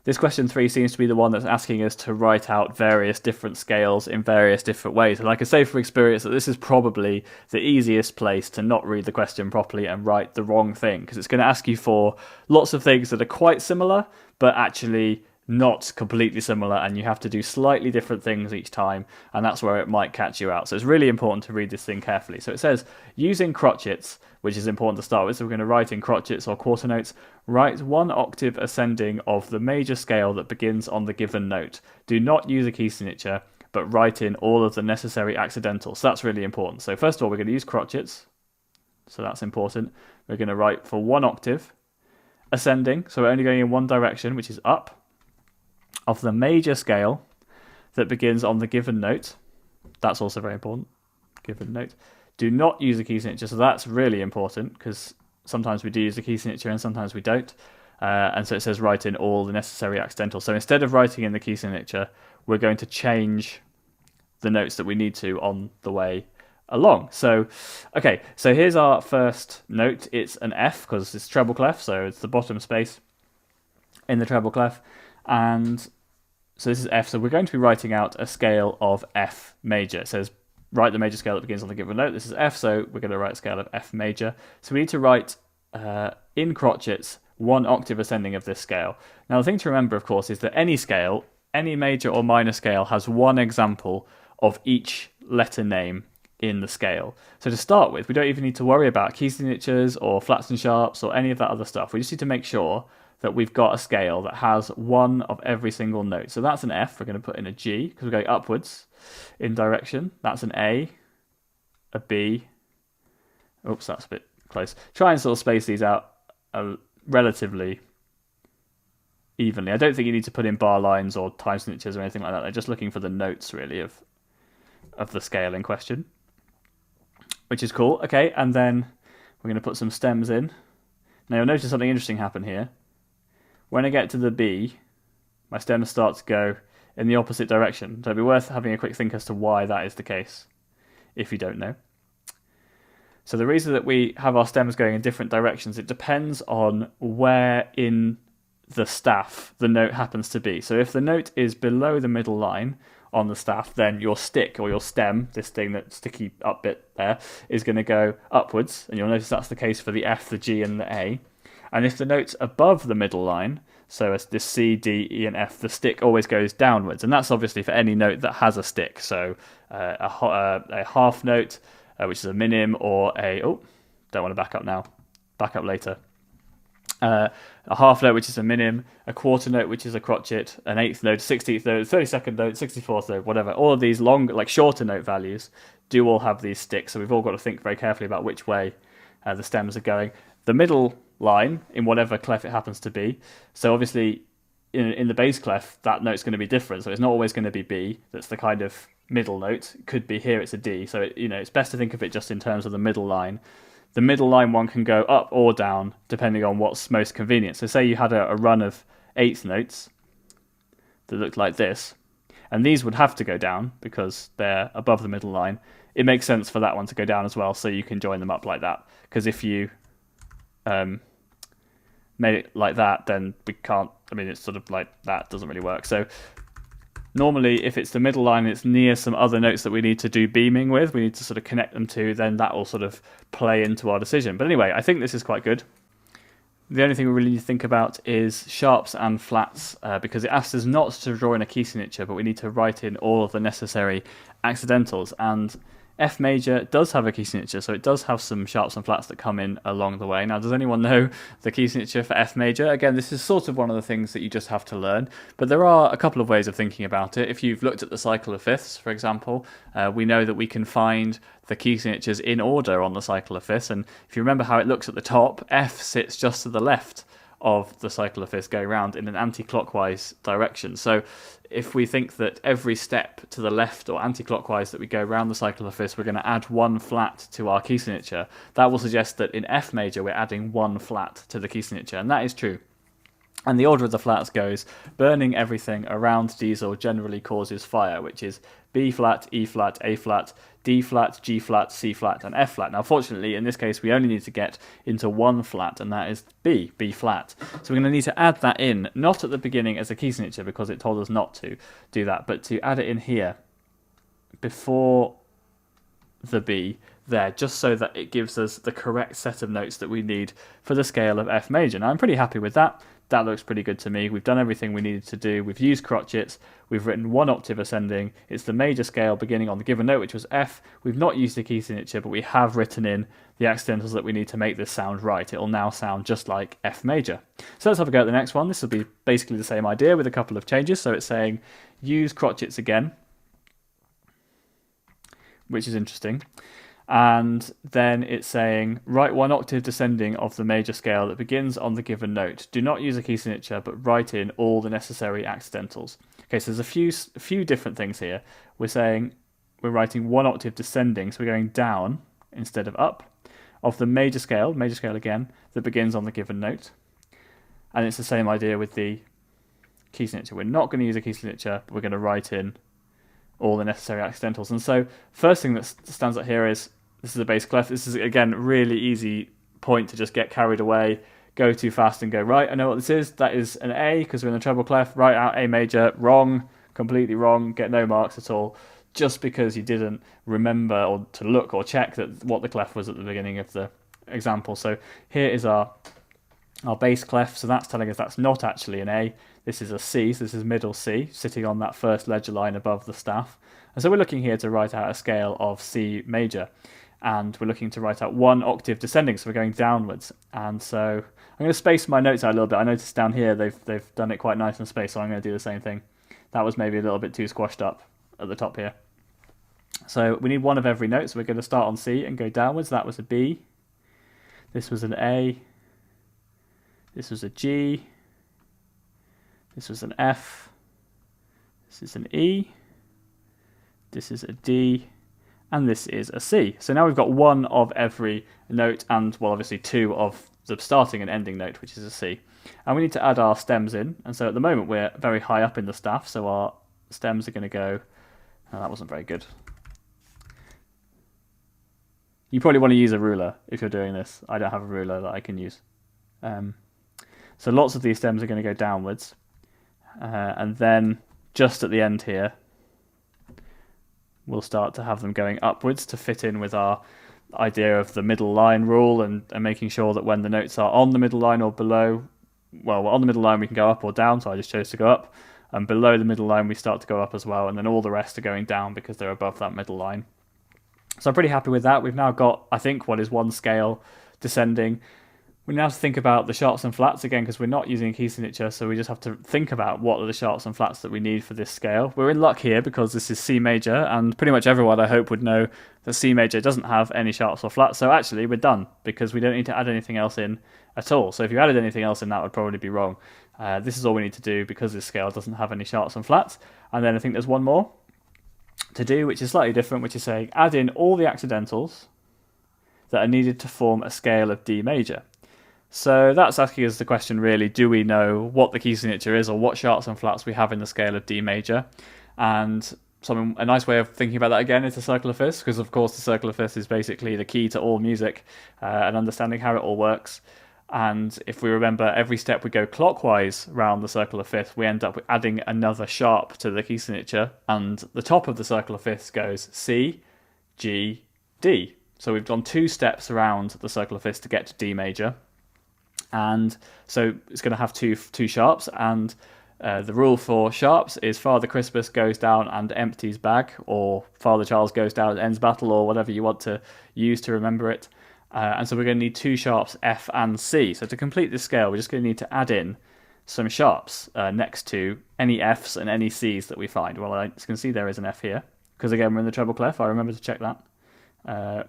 This question 3 seems to be the one that's asking us to write out various different scales in various different ways. And I can say from experience that this is probably the easiest place to not read the question properly and write the wrong thing, because it's going to ask you for lots of things that are quite similar, but actually not completely similar, and you have to do slightly different things each time, and that's where it might catch you out. So it's really important to read this thing carefully. So it says, using crotchets, which is important to start with, so we're going to write in crotchets or quarter notes, write one octave ascending of the major scale that begins on the given note. Do not use a key signature, but write in all of the necessary accidentals. So that's really important. So first of all, we're going to use crotchets, so that's important. We're going to write for one octave ascending, so we're only going in one direction, which is up, of the major scale that begins on the given note. That's also very important. Given note. Do not use a key signature, so that's really important, because sometimes we do use a key signature and sometimes we don't. And so it says write in all the necessary accidentals. So instead of writing in the key signature, we're going to change the notes that we need to on the way along. So, okay, so here's our first note. It's an F, because it's treble clef, so it's the bottom space in the treble clef. And so this is F, so we're going to be writing out a scale of F major. It says write the major scale that begins on the given note. This is F, so we're going to write a scale of F major. So we need to write in crotchets one octave ascending of this scale. Now the thing to remember, of course, is that any scale, any major or minor scale, has one example of each letter name in the scale. So to start with, we don't even need to worry about key signatures or flats and sharps or any of that other stuff. We just need to make sure that we've got a scale that has one of every single note. So that's an F. We're going to put in a G because we're going upwards in direction. That's an A B. Oops, that's a bit close. Try and sort of space these out relatively evenly. I don't think you need to put in bar lines or time signatures or anything like that. They're just looking for the notes, really, of the scale in question, which is cool. Okay, and then we're going to put some stems in. Now you'll notice something interesting happen here. When I get to the B, my stems start to go in the opposite direction. So it'd be worth having a quick think as to why that is the case, if you don't know. So the reason that we have our stems going in different directions, it depends on where in the staff the note happens to be. So if the note is below the middle line on the staff, then your stick or your stem, this thing, that sticky up bit there, is going to go upwards. And you'll notice that's the case for the F, the G, and the A. And if the note's above the middle line, so as this C, D, E, and F, the stick always goes downwards. And that's obviously for any note that has a stick. So a half note, which is a minim, or a... Oh, don't want to back up now. Back up later. A half note, which is a minim, a quarter note, which is a crotchet, an eighth note, 16th note, 32nd note, 64th note, whatever. All of these long, like shorter note values do all have these sticks. So we've all got to think very carefully about which way the stems are going. The middle line, in whatever clef it happens to be. So obviously, in the bass clef, that note's going to be different. So it's not always going to be B. That's the kind of middle note. It could be here, it's a D. So it's best to think of it just in terms of the middle line. The middle line one can go up or down depending on what's most convenient. So say you had a run of eighth notes that looked like this, and these would have to go down because they're above the middle line. It makes sense for that one to go down as well, so you can join them up like that. Because if you made it like that, then we can't. I mean, it's sort of like that doesn't really work. So normally, if it's the middle line, it's near some other notes that we need to do beaming with. We need to sort of connect them to. Then that will sort of play into our decision. But anyway, I think this is quite good. The only thing we really need to think about is sharps and flats, because it asks us not to draw in a key signature, but we need to write in all of the necessary accidentals. And F major does have a key signature, so it does have some sharps and flats that come in along the way. Now, does anyone know the key signature for F major? Again, this is sort of one of the things that you just have to learn, but there are a couple of ways of thinking about it. If you've looked at the cycle of fifths, for example, we know that we can find the key signatures in order on the cycle of fifths, and if you remember how it looks at the top, F sits just to the left of the cycle of fifths going round in an anti-clockwise direction. So if we think that every step to the left or anti-clockwise that we go around the cycle of fifths, we're going to add one flat to our key signature, that will suggest that in F major we're adding one flat to the key signature, and that is true. And the order of the flats goes, burning everything around diesel generally causes fire, which is B flat, E flat, A flat, D flat, G flat, C flat, and F flat. Now, fortunately, in this case, we only need to get into one flat, and that is B flat. So we're going to need to add that in, not at the beginning as a key signature, because it told us not to do that, but to add it in here before the B there, just so that it gives us the correct set of notes that we need for the scale of F major. Now, I'm pretty happy with that. That looks pretty good to me. We've done everything we needed to do. We've used crotchets. We've written one octave ascending. It's the major scale beginning on the given note, which was F. We've not used a key signature, but we have written in the accidentals that we need to make this sound right. It'll now sound just like F major. So let's have a go at the next one. This will be basically the same idea with a couple of changes. So it's saying use crotchets again, which is interesting. And then it's saying write one octave descending of the major scale that begins on the given note. Do not use a key signature, but write in all the necessary accidentals. Okay, so there's a few different things here. We're saying we're writing one octave descending, so we're going down instead of up, of the major scale again, that begins on the given note. And it's the same idea with the key signature. We're not going to use a key signature, but we're going to write in all the necessary accidentals. And so first thing that stands out here is this is a bass clef. This is, again, really easy point to just get carried away, go too fast and go, right, I know what this is. That is an A because we're in the treble clef. Write out A major. Wrong, completely wrong. Get no marks at all just because you didn't remember or to look or check that what the clef was at the beginning of the example. So here is our bass clef. So that's telling us that's not actually an A. This is a C, so this is middle C, sitting on that first ledger line above the staff. And so we're looking here to write out a scale of C major. And we're looking to write out one octave descending, so we're going downwards. And so I'm going to space my notes out a little bit. I noticed down here they've done it quite nice and spaced, so I'm going to do the same thing. That was maybe a little bit too squashed up at the top here. So we need one of every note, so we're going to start on C and go downwards. That was a B. This was an A. This was a G. This was an F. This is an E. This is a D. And this is a C. So now we've got one of every note and, well, obviously two of the starting and ending note, which is a C. And we need to add our stems in. And so at the moment we're very high up in the staff, so our stems are going to go... Oh, that wasn't very good. You probably want to use a ruler if you're doing this. I don't have a ruler that I can use. So lots of these stems are going to go downwards. And then just at the end here, we'll start to have them going upwards to fit in with our idea of the middle line rule and making sure that when the notes are on the middle line or below, well, on the middle line we can go up or down, so I just chose to go up. And below the middle line we start to go up as well, and then all the rest are going down because they're above that middle line. So I'm pretty happy with that. We've now got, I think, what is one scale descending. We now have to think about the sharps and flats again because we're not using a key signature, so we just have to think about what are the sharps and flats that we need for this scale. We're in luck here because this is C major, and pretty much everyone I hope would know that C major doesn't have any sharps or flats, so actually we're done because we don't need to add anything else in at all. So if you added anything else in, that would probably be wrong. This is all we need to do because this scale doesn't have any sharps and flats. And then I think there's one more to do, which is slightly different, which is saying add in all the accidentals that are needed to form a scale of D major. So that's asking us the question really, do we know what the key signature is or what sharps and flats we have in the scale of D major? And a nice way of thinking about that again is the circle of fifths, because of course the circle of fifths is basically the key to all music and understanding how it all works. And if we remember every step we go clockwise round the circle of fifths, we end up adding another sharp to the key signature, and the top of the circle of fifths goes C, G, D. So we've done two steps around the circle of fifths to get to D major. And so it's going to have two sharps, and the rule for sharps is Father Crispus goes down and empties bag, or Father Charles goes down and ends battle, or whatever you want to use to remember it. And so we're going to need two sharps, F and C. So to complete this scale, we're just going to need to add in some sharps next to any Fs and any Cs that we find. Well, as you can see, there is an F here, because again, we're in the treble clef. I remember to check that.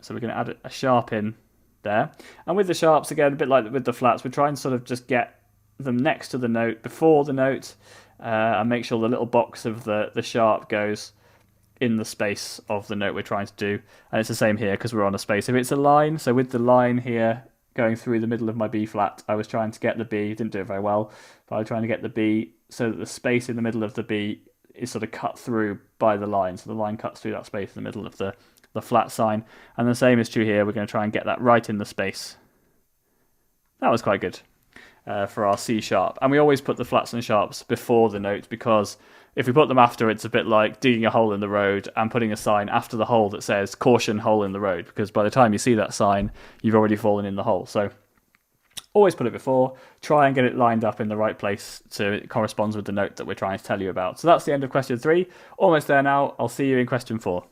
So we're going to add a sharp in there. And with the sharps, again, a bit like with the flats, we try and sort of just get them next to the note, before the note, and make sure the little box of the sharp goes in the space of the note we're trying to do. And it's the same here because we're on a space. If it's a line, so with the line here going through the middle of my B flat, I was trying to get the B, didn't do it very well, but I was trying to get the B so that the space in the middle of the B is sort of cut through by the line. So the line cuts through that space in the middle of the flat sign. And the same is true here. We're going to try and get that right in the space. That was quite good for our C sharp. And we always put the flats and sharps before the note, because if we put them after, it's a bit like digging a hole in the road and putting a sign after the hole that says caution, hole in the road, because by the time you see that sign, you've already fallen in the hole. So always put it before, try and get it lined up in the right place so it corresponds with the note that we're trying to tell you about. So that's the end of question 3. Almost there now. I'll see you in question 4.